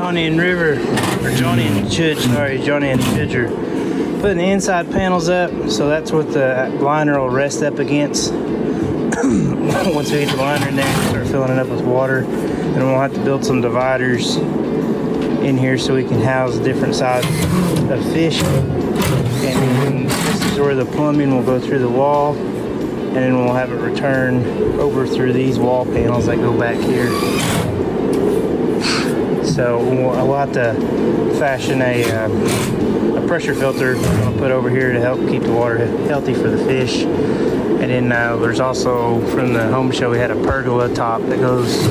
Johnny and Chudge are putting the inside panels up, so that's what the liner will rest up against. Once we get the liner in there and start filling it up with water, then we'll have to build some dividers in here so we can house different sizes of fish. And this is where the plumbing will go through the wall, and then we'll have it return over through these wall panels that go back here. So we'll have to fashion a pressure filter I'll put over here to help keep the water healthy for the fish. And then there's also, from the home show, we had a pergola top that goes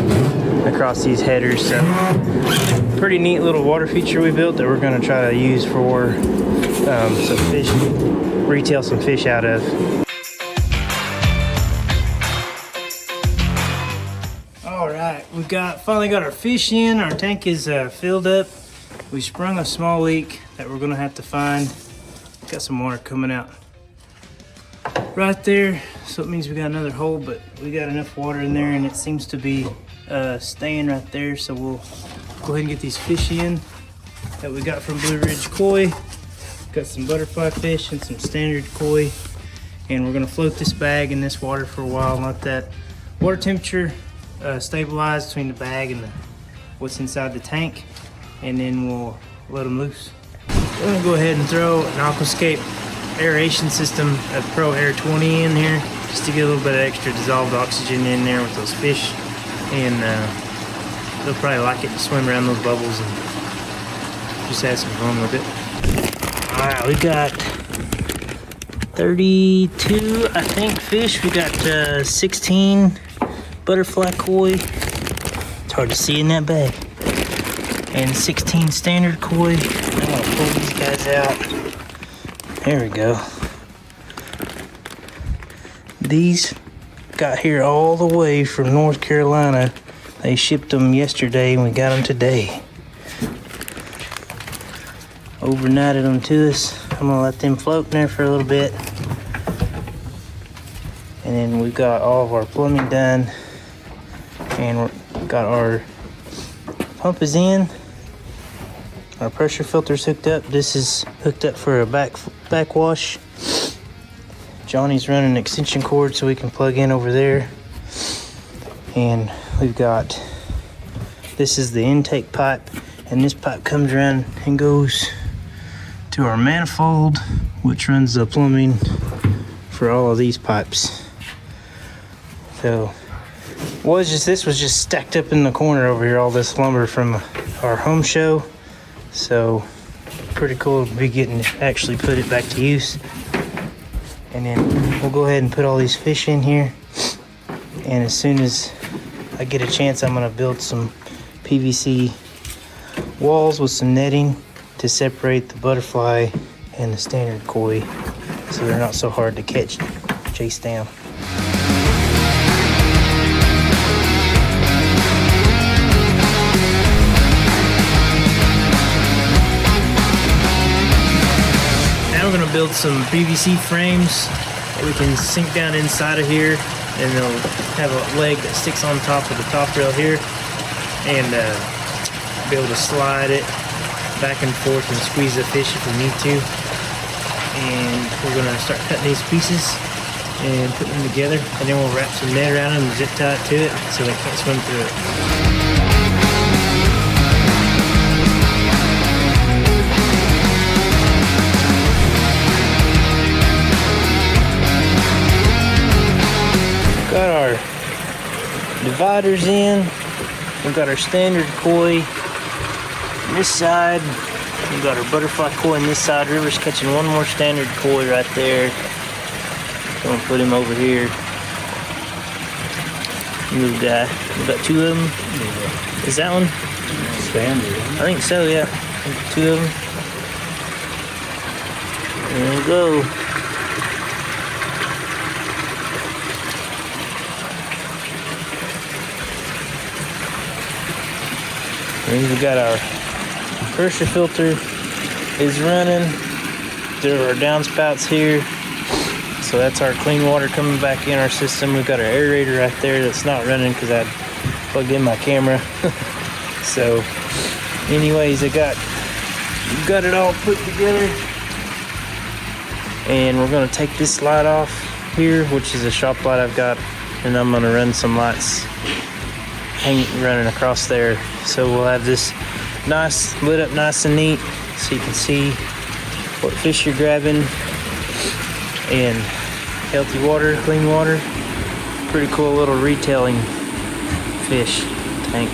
across these headers. So pretty neat little water feature we built that we're going to try to use for some fish, retail some fish out of. All right, we finally got our fish in. Our tank is filled up. We sprung a small leak that we're gonna have to find. Got some water coming out right there, so it means we got another hole, but we got enough water in there and it seems to be staying right there. So we'll go ahead and get these fish in that we got from Blue Ridge Koi. Got some butterfly fish and some standard koi, and we're gonna float this bag in this water for a while and let that water temperature stabilize between the bag and what's inside the tank, and then we'll let them loose. We're gonna go ahead and throw an aquascape aeration system of Pro Air 20 in here just to get a little bit of extra dissolved oxygen in there with those fish, and they'll probably like it to swim around those bubbles and just have some fun with it. All right, we got 32, I think, fish. We got 16 butterfly koi. It's hard to see in that bag. And 16 standard koi. I'm gonna pull these guys out. There we go. These got here all the way from North Carolina. They shipped them yesterday and we got them today. Overnighted them to us. I'm gonna let them float in there for a little bit. And then we've got all of our plumbing done. And we've got our pump is in. Our pressure filter's hooked up. This is hooked up for a backwash. Johnny's running an extension cord so we can plug in over there. And we've got, this is the intake pipe, and this pipe comes around and goes to our manifold, which runs the plumbing for all of these pipes. So this was just stacked up in the corner over here, all this lumber from our home show. So pretty cool to be getting to actually put it back to use. And then we'll go ahead and put all these fish in here. And as soon as I get a chance, I'm gonna build some PVC walls with some netting to separate the butterfly and the standard koi, so they're not so hard to chase down. Now we're gonna build some PVC frames that we can sink down inside of here, and they'll have a leg that sticks on top of the top rail here, and be able to slide it back and forth and squeeze the fish if we need to. And we're gonna start cutting these pieces and putting them together, and then we'll wrap some net around them and zip tie it to it so they can't swim through it. Got our dividers in. We've got our standard koi on this side. We've got our butterfly koi on this side. River's catching one more standard koi right there. I'm gonna put him over here. We've got two of them. Yeah. Is that one? Standard. I think so, yeah. Two of them. There we go. And we got our pressure filter is running. There are our downspouts here. So that's our clean water coming back in our system. We've got our aerator right there that's not running because I plugged in my camera. So anyways, I got it all put together, and we're gonna take this light off here, which is a shop light I've got, and I'm gonna run some lights running across there, so we'll have this nice lit up nice and neat, so you can see what fish you're grabbing, and healthy water, clean water. Pretty cool little retailing fish tank.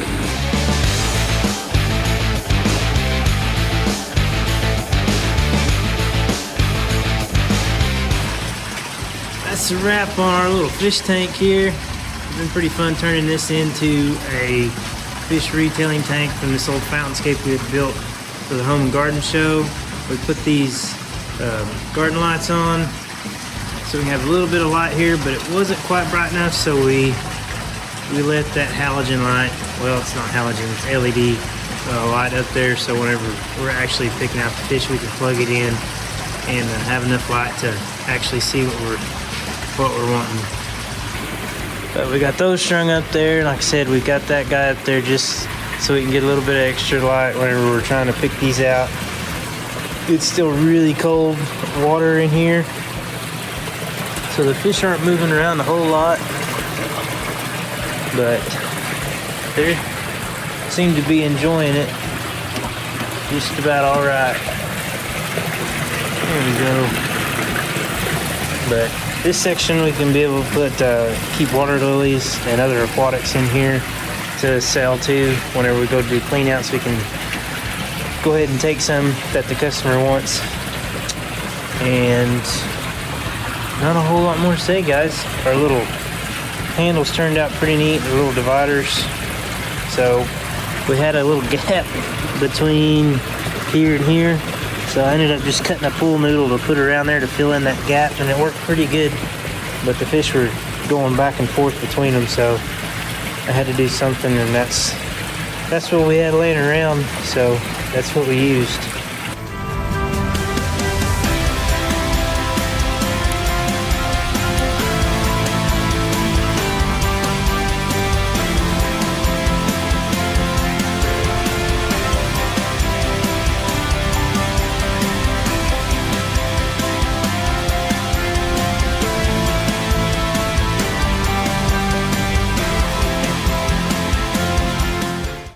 That's a wrap on our little fish tank here. It's been pretty fun turning this into a fish retailing tank from this old fountainscape we had built for the home and garden show. We put these garden lights on so we have a little bit of light here, but it wasn't quite bright enough, so we let that halogen light, well, it's not halogen, it's LED light up there, so whenever we're actually picking out the fish, we can plug it in and have enough light to actually see what we're wanting. But we got those strung up there. Like I said, we got that guy up there just so we can get a little bit of extra light whenever we're trying to pick these out. It's still really cold water in here, so the fish aren't moving around a whole lot, but they seem to be enjoying it just about all right. There we go. But this section we can be able to put keep water lilies and other aquatics in here to sell to whenever we go to do clean outs. We can go ahead and take some that the customer wants. And not a whole lot more to say, guys. Our little handles turned out pretty neat, the little dividers. So we had a little gap between here and here, so I ended up just cutting a pool noodle to put around there to fill in that gap, and it worked pretty good. But the fish were going back and forth between them, so I had to do something, and that's what we had laying around, so that's what we used.